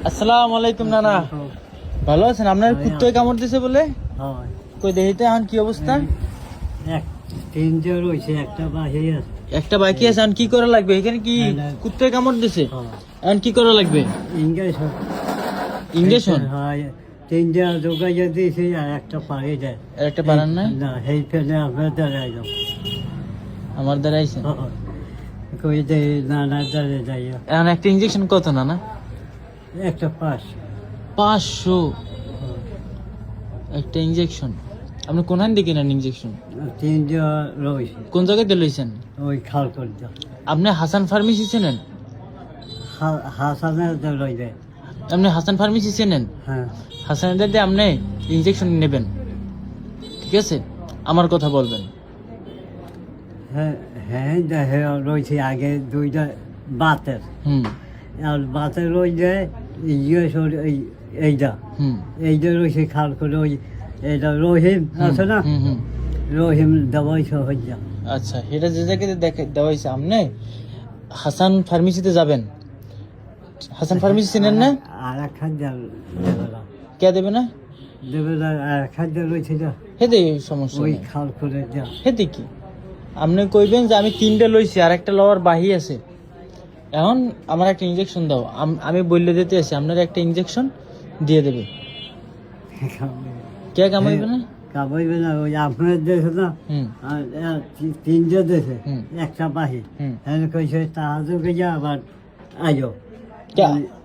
আসসালামু আলাইকুম নানা, ভালো আছেন? আপনার কুত্তায় কামড় দিছে বলে? কই দেখিতে এখন কি অবস্থা? একটা বাকি আছে, এখন কি করা লাগবে? এখানে কি কুত্তায় কামড় দিছে? এখন কি করা লাগবে? ইঞ্জেকশন? তিনটা যোগাইয়া দিয়েছে আর একটা পারে যায়। একটা পারেন না? না, সেই ফেলে আপনার দাঁড়াই যাও। আমার দাঁড়াইছে? কই যে নানার দাঁড়িয়ে যাই। এখন একটা ইঞ্জেকশন কত নানা? একটা 500 একটা ইঞ্জেকশন। আপনি কোনখান দিকে নেন ইঞ্জেকশন? তিনটা রয়েছে। কোন জায়গাতে লইছেন? ওই খাল করতে আপনি হাসান ফার্মেসি চেনেন? হাসানের রয়ে যায়। আপনি হাসান ফার্মেসি চেনেন? হ্যাঁ, হাসানের দিয়ে আপনি ইঞ্জেকশন নেবেন, ঠিক আছে? আমার কথা বলবেন। হ্যাঁ হ্যাঁ, রয়েছে আগে দুইটা বাতের। আর বাতের রয়ে যায় এইটা এইটা রয়েছে খাল করে। ওই এটা রহিম আছে না, রহিম দেওয়াই সহজ। আচ্ছা, এটা যে জায়গাতে দেওয়া হয়েছে, আপনি হাসান ফার্মেসিতে যাবেন। হাসান ফার্মেসি চেনেন না? আর এক হাজার কে দেবে না? দেবে না, আর এক হাজার রয়েছে যা। হেদে সমস্যা ওই নেই। খাল করে যা। হেদে কি আপনি কইবেন যে আমি 3টা লইছি আর একটা লওয়ার বাহি আছে, এখন আমার একটা ইঞ্জেকশন দাও। আমি বললে দিতে আছি, আপনার একটা ইঞ্জেকশন দিয়ে দেবে। কে কামাইবে না? কামাইবে না, ওই আপনার দেশে না তিনটা দেশে একটা বাহি কইছে তাহাজও গেছে আবার আইও।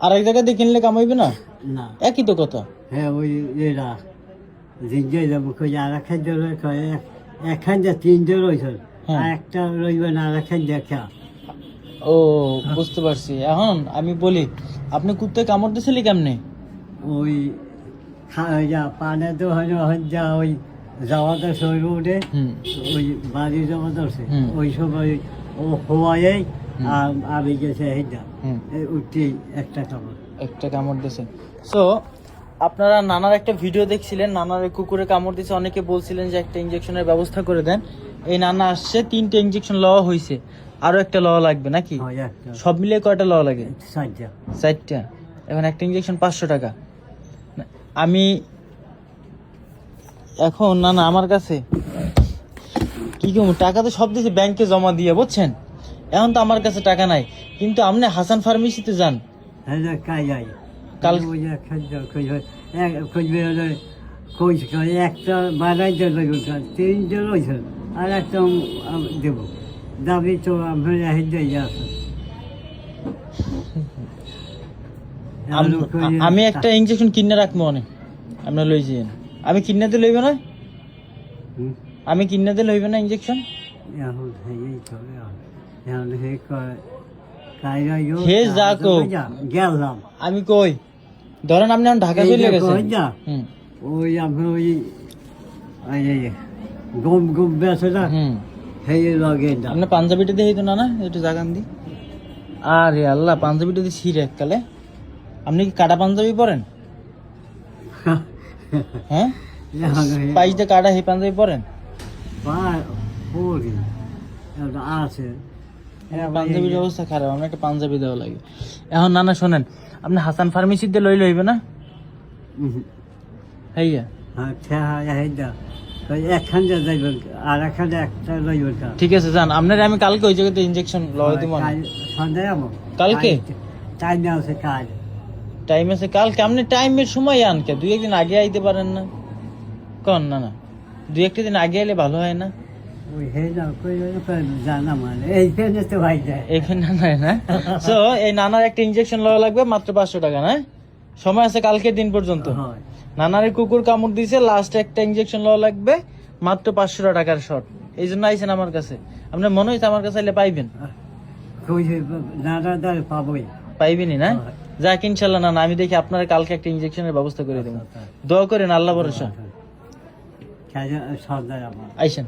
আরেক জায়গায় দিয়ে কিনলে কামাইবে না? না, একই তো কথা। হ্যাঁ, ওই এরা জিজ্ঞে যাবো কই আর এক হাজার এক হাজার তিনটে রয়েছে, আর একটা রইবে না, আর এক হাজার দেখা। ও, বুঝতে পারছি। এখন আমি বলি, আপনি কুত্তায় কামড় দিয়েছিলি কেমনে? ওই পানে তো যা ওই যাওয়াটা শরীর উঠে, ওই বাড়ি যাওয়া ধরছে, ওই সময় ও হওয়ায় আমি গেছে উঠতে একটা কামড় দিয়েছে। সো আপনারা নানার একটা ভিডিও দেখছিলেন, নানার কুকুরে কামড় দিয়েছে। অনেকে বলছিলেন যে একটা ইঞ্জেকশনের ব্যবস্থা করে দেন। এই নানা আসছে, 3টে ইঞ্জেকশন লওয়া হয়েছে, আরো একটা লওয়া লাগবে নাকি? সব মিলিয়ে কয়টা লওয়া লাগে? 4টা। এখন একটা ইঞ্জেকশন 500 টাকা। আমি এখন না আমার কাছে কি কম টাকা তো সব দিয়েছে ব্যাংকে জমা দিয়ে, বুঝছেন? এখন তো আমার কাছে টাকা নাই, কিন্তু আপনি হাসান ফার্মেসিতে যান কাল। একটা বাড়াইতে তিনটে রয়েছে আর একটা দেবো দাবি তো আপনার আছে। আমি একটা ইঞ্জেকশন কিনে রাখবো অনেক, আপনার লই যান। আমি কিনাতে লইব না? আমি কিনাতে লইব না ইঞ্জেকশন? আমি কই ধরেন আপনি ঢাকা চলে গেছেন, ওই আপনার ওই গম গম বেছে না, আপনার পাঞ্জাবিটা দিয়ে তো না একটু জাগান দি। আরে আল্লাহ, পাঞ্জাবিটা দিয়ে ছিঁড়ে এককালে। আপনি কি কাটা পাঞ্জাবি পরেন? হ্যাঁ, পাইজটা কাটা হে পাঞ্জাবি পরেন? আছে পাঞ্জাবির অবস্থা খারাপ, আমরা একটা পাঞ্জাবি দেওয়া লাগে। এখন নানা শোনেন, আপনি হাসান ফার্মেসিতে লই লইবে না? হ্যাঁ, ঠিক আছে, যান। আপনার আমি কালকে ওই জায়গাতে ইঞ্জেকশন লওয়াই দিব। কালকে টাইম আছে? কালকে আপনি টাইমের সময় আন কে, 2-1 দিন আগে আইতে পারেন না? কন না, 2-1 দিন আগে এলে ভালো হয় না? এই নানার একটা ইঞ্জেকশন লওয়া লাগবে মাত্র 500 টাকা। না, সময় আছে কালকে দিন পর্যন্ত। নানার কুকুর কামড় দিয়েছে, লাস্ট একটা ইঞ্জেকশন লওয়া লাগবে মাত্র 500 টাকার শর্ট। এই জন্য আইছেন আমার কাছে। আপনার মনে হয়েছে আমার কাছে এলে পাইবেন? পাইবেনি না? যাক, ইনশাল্লাহ। না, আমি দেখি আপনার কালকে একটা ইঞ্জেকশনের ব্যবস্থা করে দেবো। দোয়া করেন, আল্লাহ ভরসা। সর্দার আইসেন।